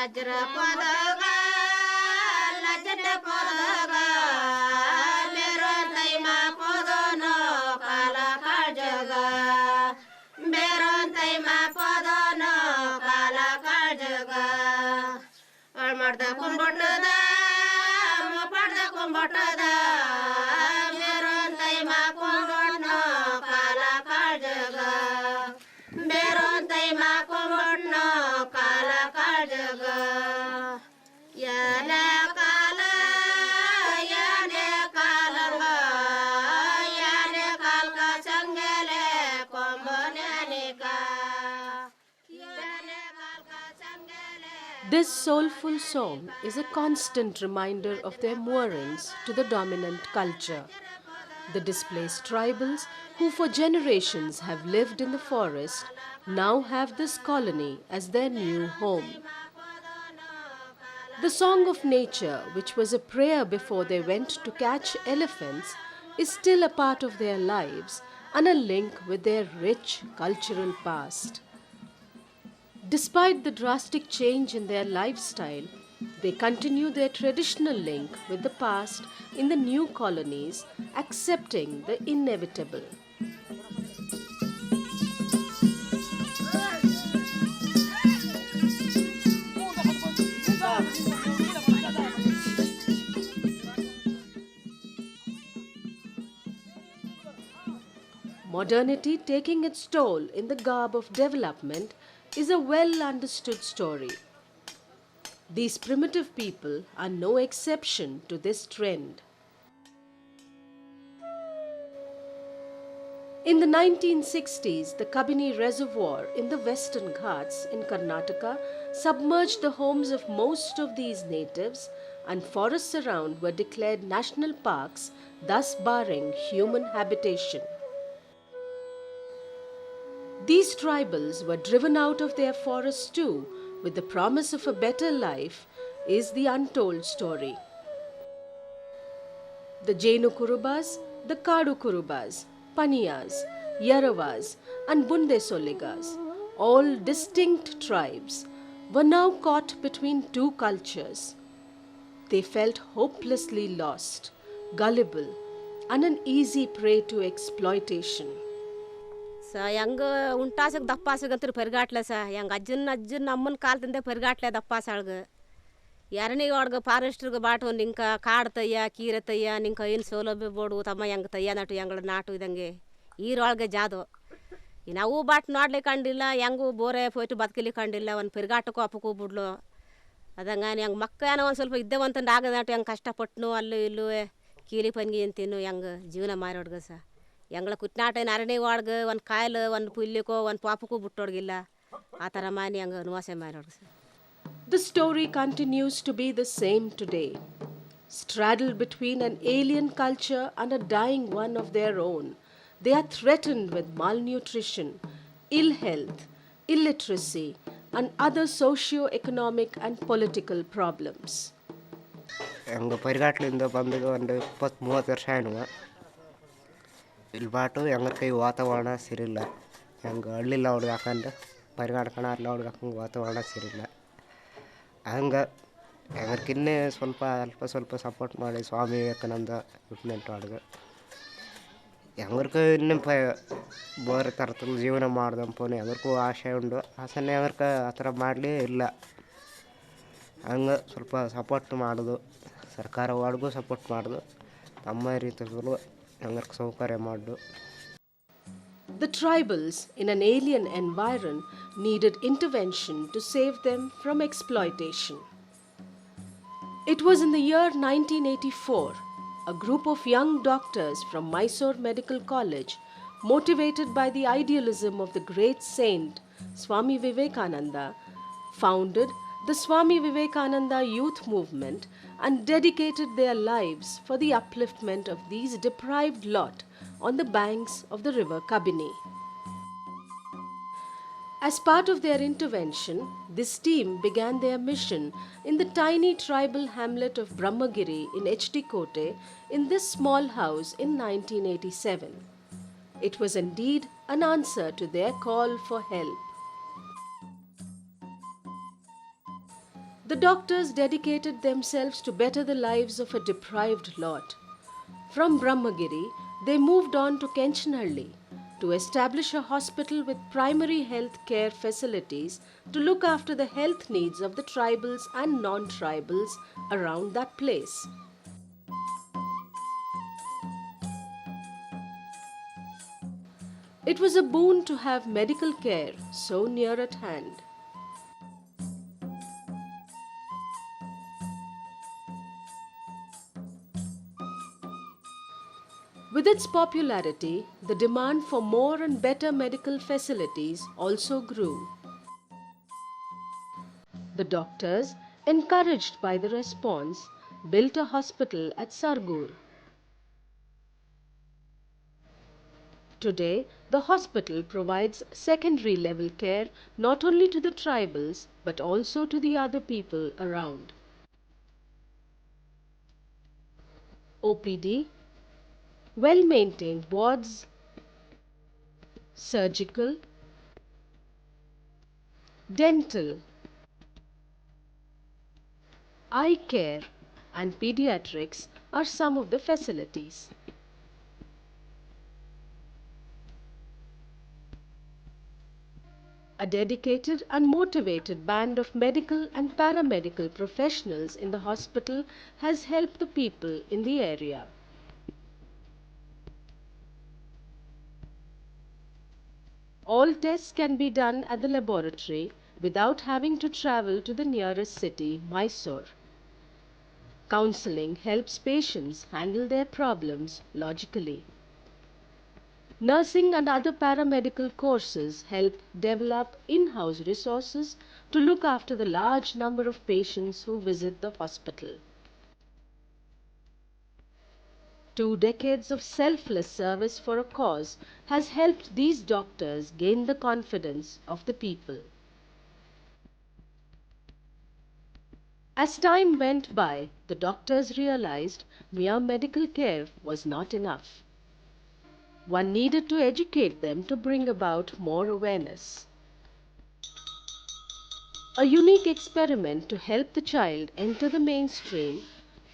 lajra podaga lajda podaga meron tay ma podono kala kaljaga meron tay ma podono kala kaljaga almarda kumbotada mo parda kumbotada meron tay ma podono kala kaljaga meron tay ma podono kala kaljaga yana kala yana kalanga yana kalka changele kombonanika yana kalka changele. This soulful song is a constant reminder of their moorings to the dominant culture. The displaced tribals, who for generations have lived in the forest, now have this colony as their new home. The song of nature, which was a prayer before they went to catch elephants, is still a part of their lives and a link with their rich cultural past. Despite the drastic change in their lifestyle, they continue their traditional link with the past in the new colonies, accepting the inevitable. Modernity taking its toll in the garb of development is a well understood story. These primitive people are no exception to this trend. In the 1960s, the Kabini Reservoir in the Western Ghats in Karnataka submerged the homes of most of these natives, and forests around were declared national parks, thus barring human habitation. These tribals were driven out of their forests too, with the promise of a better life, is the untold story. The Jainu Kurubas, the Kadu Kurubas, Paniyas, Yaravas, and Bunde Soligas, all distinct tribes, were now caught between two cultures. They felt hopelessly lost, gullible, and an easy prey to exploitation. ಹೆಂಗ ಉಂಟಾಸಕ್ಕೆ ದಪ್ಪಾಸಗಂತ ಪರಿಗಾಟ್ಲೆ ಹೆಂಗೆ ಅಜ್ಜನ ನಮ್ಮನ ಕಾಲದಿಂದ ಪರಿಗಾಟ್ಲೆ ದಪ್ಪಾಸಾಳ್ಗೆ ಎರಡನೇ ಒಡ್ಗೆ ಫಾರೆಸ್ಟ್ರಿಗೆ ಬಾಟು ನಿಂಕ ಕಾಡು ತಯ್ಯ ಕೀರೆ ತಯ್ಯ ನಿಂಕ ಏನು ಸೌಲಭ್ಯ ಬೋಡು ತಮ್ಮ ಹೆಂಗೆ ತಯ್ಯ ನಾಟು ಹೆಂಗಳ ನಾಟು ಇದಂಗೆ ಈರೊಳಗೆ ಜಾದು ನಾವು ಬಾಟ್ ನೋಡ್ಲಿಕ್ಕೆ ಕಂಡಿಲ್ಲ ಹೆಂಗೂ ಬೋರೆ ಹೋಯ್ತು ಬದುಕಲಿಕ್ಕೆ ಕಂಡಿಲ್ಲ ಒಂದು ಪರಿಗಾಟಕ್ಕೂ ಅಪ್ಪಕ್ಕೂ ಬಿಡ್ಲು ಅದಂಗೆ ಹೆಂಗೆ ಮಕ್ಕ ಏನೋ ಒಂದು ಸ್ವಲ್ಪ ಇದ್ದೇವಂತಂದು ಆಗದ ನಾಟು ಹೆಂಗೆ ಕಷ್ಟಪಟ್ಟನು ಅಲ್ಲೂ ಇಲ್ಲೂ ಕೀಲಿ ಪನ್ಗಿ ಅಂತೀನು ಹೆಂಗೆ ಜೀವನ ಮಾರೋಡ್ಗೆ ಹೆಂಗಳ ಕುಟ್ನಾಟ ಅರಣ್ಯ ಒಳಗೆ ಒಂದು ಕಾಯಿಲೆ ಒಂದು ಪುಲ್ಯಕ್ಕೋ ಒಂದು ಪಾಪಕ್ಕೂ ಬಿಟ್ಟೋಡ್ಗಿಲ್ಲ ಆ ಥರ ಮಾನಿ ಹಂಗೆ ನಿವಾಸ ಮಾರೋಡ್ಗೆ The story continues to be the same today. Straddled between an alien culture and a dying one of their own, they are threatened with malnutrition, ill health, illiteracy, and other socio-economic and political problems. ಹೆಂಗೆ ಪರಿಗಾಟ್ಲಿಂದ ಬಂದು ಒಂದು 20-30 ವರ್ಷ ಆಯ್ನುವ ಇಲ್ಲಿ ಬಾಟು ಹೆಂಗರ ಕೈ ವಾತಾವರಣ ಸರಿಯಿಲ್ಲ ಹೆಂಗೆ ಹಳ್ಳಿಲ್ಲ ಅವ್ರಿಗೆ ಹಾಕೊಂಡು ಪರಿಗಾಡ್ಕಣ ಅಲ್ಲ ಅವ್ರಿಗೆ ಹಾಕಂಗೆ ವಾತಾವರಣ ಸರಿಯಿಲ್ಲ ಹಂಗೆ ಹೆಂಗರ್ಕಿನ್ನೇ ಸ್ವಲ್ಪ ಸಪೋರ್ಟ್ ಮಾಡಿ ಸ್ವಾಮಿ ವಿವೇಕಾನಂದ ಇಂಪ್ಲಿಮೆಂಟ್ ಮಾಡಿದ್ರು ಹೆಂಗರ್ಕ ಇನ್ನೂ ಬೇರೆ ಥರದ ಜೀವನ ಮಾಡ್ದಂಪೋನೆ ಹೆಂಗರ್ಗೂ ಆಸೆ ಉಂಡು ಆಸೆನೇ ಹೆಂಗರ್ಕ ಆ ಥರ ಮಾಡಲೇ ಇಲ್ಲ ಹಂಗೆ ಸ್ವಲ್ಪ ಸಪೋರ್ಟ್ ಮಾಡೋದು ಸರ್ಕಾರ ವಾರ್ಡ್ಗೂ ಸಪೋರ್ಟ್ ಮಾಡೋದು ತಮ್ಮ ರೀತಿಗಳು ಹೆಂಗರ್ಕ ಸೌಕರ್ಯ ಮಾಡೋದು. The tribals in an alien environment needed intervention to save them from exploitation. It was in the year 1984, a group of young doctors from Mysore Medical College, motivated by the idealism of the great saint Swami Vivekananda, founded the Swami Vivekananda Youth Movement and dedicated their lives for the upliftment of these deprived lot on the banks of the river Kabini. As part of their intervention, this team began their mission in the tiny tribal hamlet of Brahmagiri in HD Kote in this small house in 1987. It was indeed an answer to their call for help. The doctors dedicated themselves to better the lives of a deprived lot. From Brahmagiri, they moved on to Kenchanhalli to establish a hospital with primary health care facilities to look after the health needs of the tribals and non-tribals around that place. It was a boon to have medical care so near at hand. With its popularity, the demand for more and better medical facilities also grew. The doctors, encouraged by the response, built a hospital at Sargur. Today, the hospital provides secondary level care not only to the tribals but also to the other people around. OPD, well-maintained wards, surgical, dental, eye care and pediatrics are some of the facilities. A dedicated and motivated band of medical and paramedical professionals in the hospital has helped the people in the area. All tests can be done at the laboratory without having to travel to the nearest city, Mysore. Counseling helps patients handle their problems logically. Nursing and other paramedical courses help develop in-house resources to look after the large number of patients who visit the hospital. 2 decades of selfless service for a cause has helped these doctors gain the confidence of the people. As time went by, the doctors realized mere medical care was not enough. One needed to educate them to bring about more awareness. A unique experiment to help the child enter the mainstream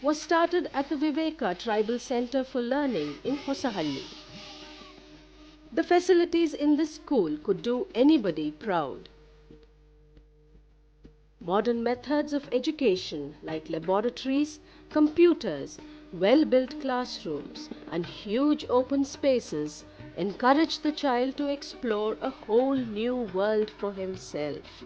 was started at the Viveka Tribal Center for Learning in Hosahalli. The facilities in this school could do anybody proud. Modern methods of education like laboratories, computers, well-built classrooms and huge open spaces encourage the child to explore a whole new world for himself.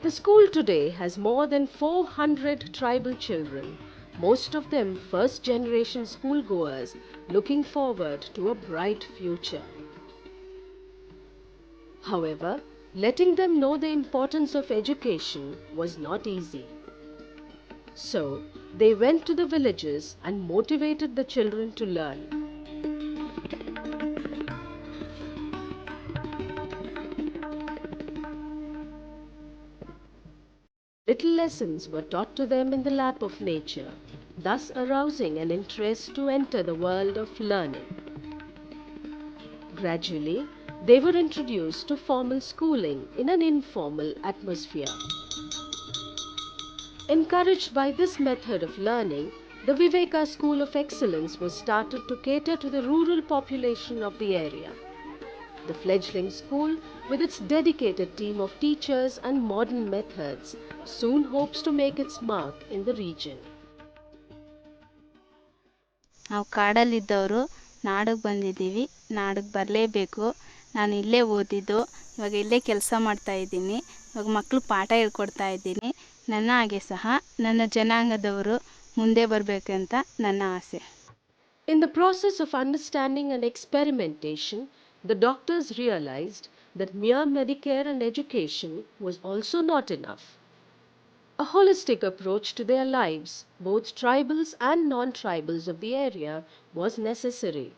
The school today has more than 400 tribal children, most of them first-generation schoolgoers looking forward to a bright future. However, letting them know the importance of education was not easy. So, they went to the villages and motivated the children to learn. Little lessons were taught to them in the lap of nature, thus arousing an interest to enter the world of learning. Gradually, they were introduced to formal schooling in an informal atmosphere. Encouraged by this method of learning, the Viveka School of Excellence was started to cater to the rural population of the area. The fledgling school, with its dedicated team of teachers and modern methods, soon hopes to make its mark in the region. ನಾವು ಕಾಡಲ್ಲಿದ್ದವರು ನಾಡಿಗೆ ಬಂದಿದ್ದೀವಿ, ನಾಡಿಗೆ ಬರಲೇಬೇಕು. ನಾನು ಇಲ್ಲೇ ಓದಿದ್ದು, ಇವಾಗ ಇಲ್ಲೇ ಕೆಲಸ ಮಾಡ್ತಾಯಿದ್ದೀನಿ, ಇವಾಗ ಮಕ್ಕಳು ಪಾಠ ಹೇಳ್ಕೊಡ್ತಾ ಇದ್ದೀನಿ. ನನ್ನ ಹಾಗೆ ಸಹ ನನ್ನ ಜನಾಂಗದವರು ಮುಂದೆ ಬರಬೇಕಂತ ನನ್ನ ಆಸೆ. In the process of understanding and experimentation, the doctors realized that mere Medicare and education was also not enough. A holistic approach to their lives, both tribals and non-tribals of the area, was necessary.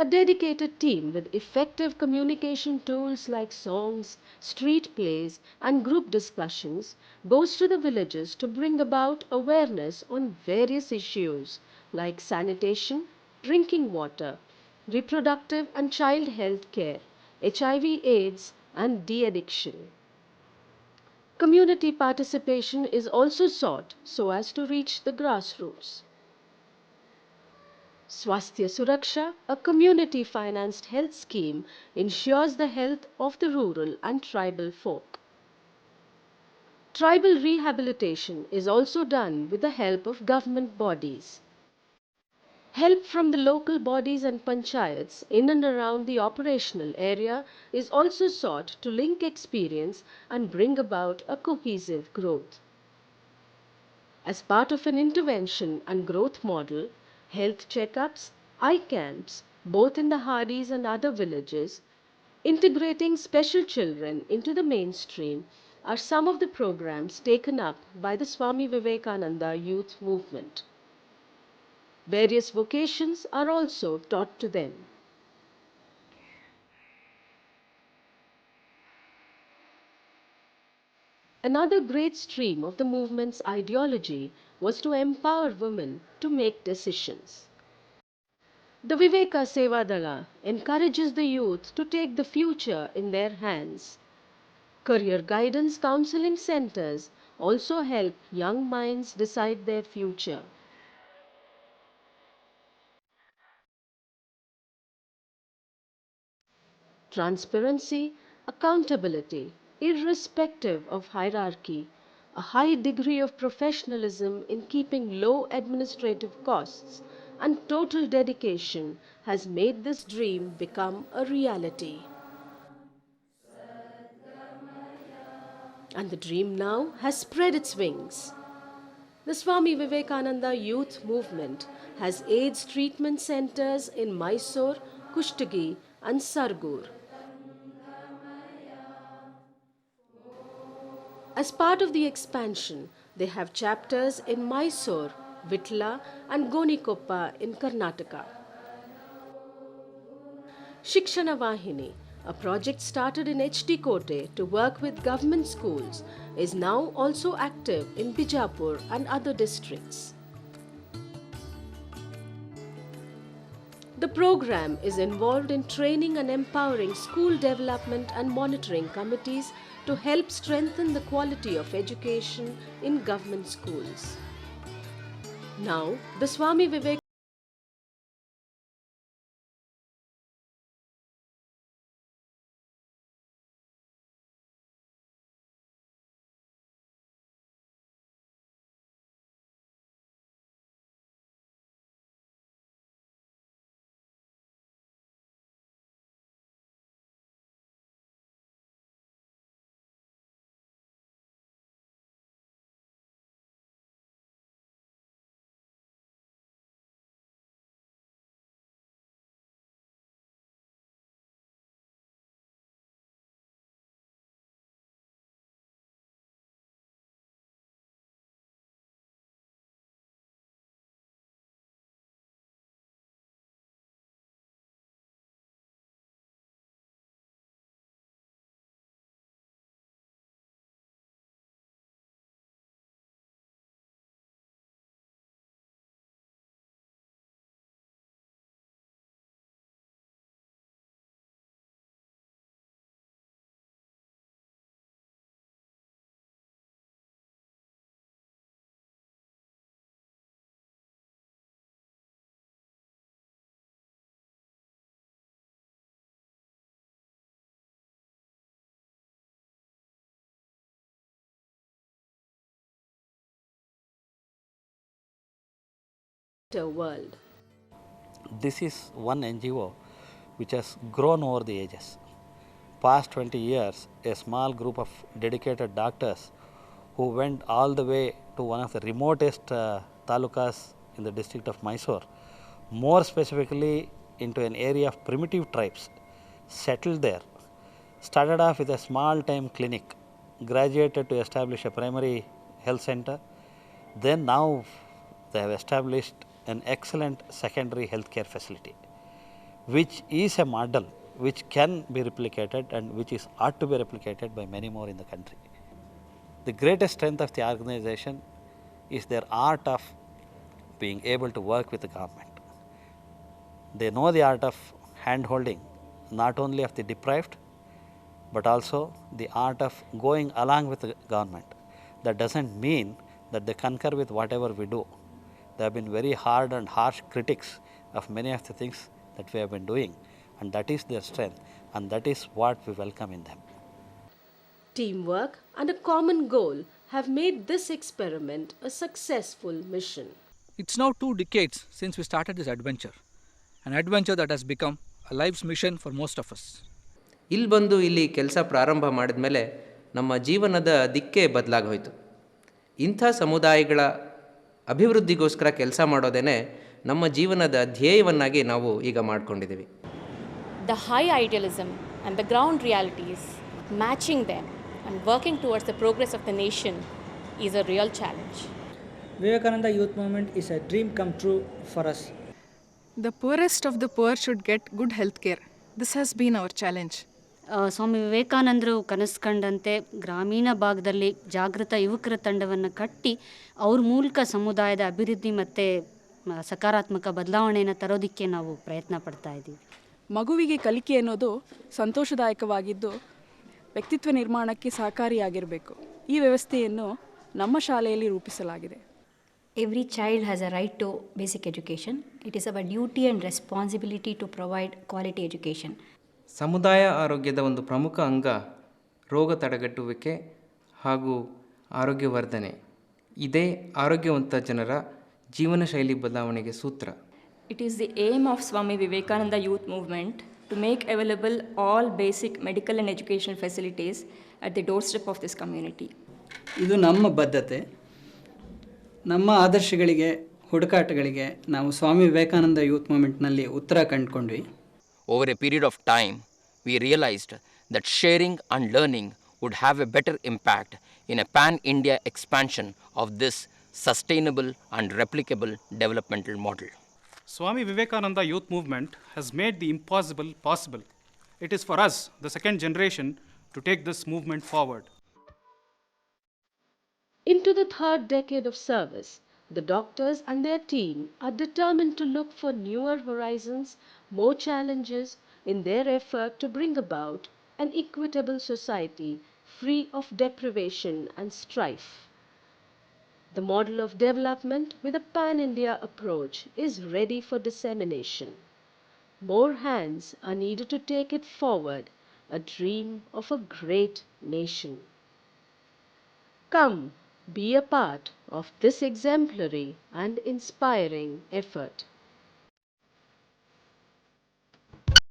A dedicated team with effective communication tools like songs, street plays, and group discussions goes to the villages to bring about awareness on various issues like sanitation, drinking water, reproductive and child health care, HIV/AIDS, and de-addiction. Community participation is also sought so as to reach the grassroots. Swasthya Suraksha, a community financed health scheme, ensures the health of the rural and tribal folk. Tribal rehabilitation is also done with the help of government bodies. Help from the local bodies and panchayats in and around the operational area is also sought to link experience and bring about a cohesive growth. As part of an intervention and growth model, health checkups, eye camps, both in the Hardis and other villages, integrating special children into the mainstream are some of the programs taken up by the Swami Vivekananda youth movement. Various vocations are also taught to them. Another great stream of the movement's ideology was to empower women to make decisions. The Viveka Sevadala encourages the youth to take the future in their hands. Career guidance counseling centers also help young minds decide their future. Transparency, accountability, irrespective of hierarchy, a high degree of professionalism in keeping low administrative costs, and total dedication has made this dream become a reality. And the dream now has spread its wings. The Swami Vivekananda youth movement has AIDS treatment centers in Mysore, Kushtagi, and Sargur. As part of the expansion, they have chapters in Mysore, Vitla, and Gonikoppa in Karnataka. Shikshana Vahini, a project started in HD Kote to work with government schools, is now also active in Bijapur and other districts. The program is involved in training and empowering school development and monitoring committees to help strengthen the quality of education in government schools. Now, the Swami Vivekananda world. This is one NGO which has grown over the ages. Past 20 years, a small group of dedicated doctors who went all the way to one of the remotest talukas in the district of Mysore, more specifically into an area of primitive tribes, settled there, started off with a small time clinic, graduated to establish a primary health center, then now they have established an excellent secondary healthcare facility, which is a model which can be replicated and which is ought to be replicated by many more in the country. The greatest strength of the organization is their art of being able to work with the government. They know the art of hand holding not only of the deprived but also the art of going along with the government. That doesn't mean that they concur with whatever we do. They have been very hard and harsh critics of many of the things that we have been doing, and that is their strength, and that is what we welcome in them. Teamwork and a common goal have made this experiment a successful mission. It's now 2 decades since we started this adventure, an adventure that has become a life's mission for most of us. ಇಲ್ಲಿ ಬಂದು ಇಲ್ಲಿ ಕೆಲಸ ಪ್ರಾರಂಭ ಮಾಡಿದ ಮೇಲೆ ನಮ್ಮ ಜೀವನದ ದಿಕ್ಕೇ ಬದಲಾಗೋಯ್ತು. ಇಂಥ ಸಮುದಾಯಗಳ ಅಭಿವೃದ್ಧಿಗೋಸ್ಕರ ಕೆಲಸ ಮಾಡೋದೇ ನಮ್ಮ ಜೀವನದ ಧ್ಯೇಯವನ್ನಾಗಿ ನಾವು ಈಗ ಮಾಡ್ಕೊಂಡಿದ್ದೀವಿ. The high idealism and the ground realities, matching them and working towards the progress of the nation is a real challenge. Vivekananda Youth Movement is a dream come true for us. The poorest of the poor should get good health care. This has been our challenge. ಸ್ವಾಮಿ ವಿವೇಕಾನಂದರು ಕನಸು ಕಂಡಂತೆ ಗ್ರಾಮೀಣ ಭಾಗದಲ್ಲಿ ಜಾಗೃತ ಯುವಕರ ತಂಡವನ್ನು ಕಟ್ಟಿ ಅವ್ರ ಮೂಲಕ ಸಮುದಾಯದ ಅಭಿವೃದ್ಧಿ ಮತ್ತು ಸಕಾರಾತ್ಮಕ ಬದಲಾವಣೆಯನ್ನು ತರೋದಕ್ಕೆ ನಾವು ಪ್ರಯತ್ನ ಪಡ್ತಾ ಇದ್ದೀವಿ. ಮಗುವಿಗೆ ಕಲಿಕೆ ಅನ್ನೋದು ಸಂತೋಷದಾಯಕವಾಗಿದ್ದು ವ್ಯಕ್ತಿತ್ವ ನಿರ್ಮಾಣಕ್ಕೆ ಸಹಕಾರಿಯಾಗಿರಬೇಕು. ಈ ವ್ಯವಸ್ಥೆಯನ್ನು ನಮ್ಮ ಶಾಲೆಯಲ್ಲಿ ರೂಪಿಸಲಾಗಿದೆ. Every child has a right to basic education. It is our duty and responsibility to provide quality education. ಸಮುದಾಯ ಆರೋಗ್ಯದ ಒಂದು ಪ್ರಮುಖ ಅಂಗ ರೋಗ ತಡೆಗಟ್ಟುವಿಕೆ ಹಾಗೂ ಆರೋಗ್ಯವರ್ಧನೆ. ಇದೇ ಆರೋಗ್ಯವಂತ ಜನರ ಜೀವನ ಶೈಲಿ ಬದಲಾವಣೆಗೆ ಸೂತ್ರ. It is the aim of Swami Vivekananda Youth Movement to make available all basic medical and educational facilities at the doorstep of this community. ಇದು ನಮ್ಮ ಬದ್ಧತೆ. ನಮ್ಮ ಆದರ್ಶಗಳಿಗೆ ಹುಡುಕಾಟಗಳಿಗೆ ನಾವು ಸ್ವಾಮಿ ವಿವೇಕಾನಂದ ಯೂತ್ ಮೂವ್ಮೆಂಟ್ನಲ್ಲಿ ಉತ್ತರ ಕಂಡುಕೊಂಡ್ವಿ. Over a period of time, we realized that sharing and learning would have a better impact in a pan-India expansion of this sustainable and replicable developmental model. Swami Vivekananda Youth Movement has made the impossible possible. It is for us, the second generation, to take this movement forward. Into the third decade of service, the doctors and their team are determined to look for newer horizons, more challenges in their effort to bring about an equitable society free of deprivation and strife. The model of development with a pan-India approach is ready for dissemination. More hands are needed to take it forward, a dream of a great nation. Come, be a part of this exemplary and inspiring effort.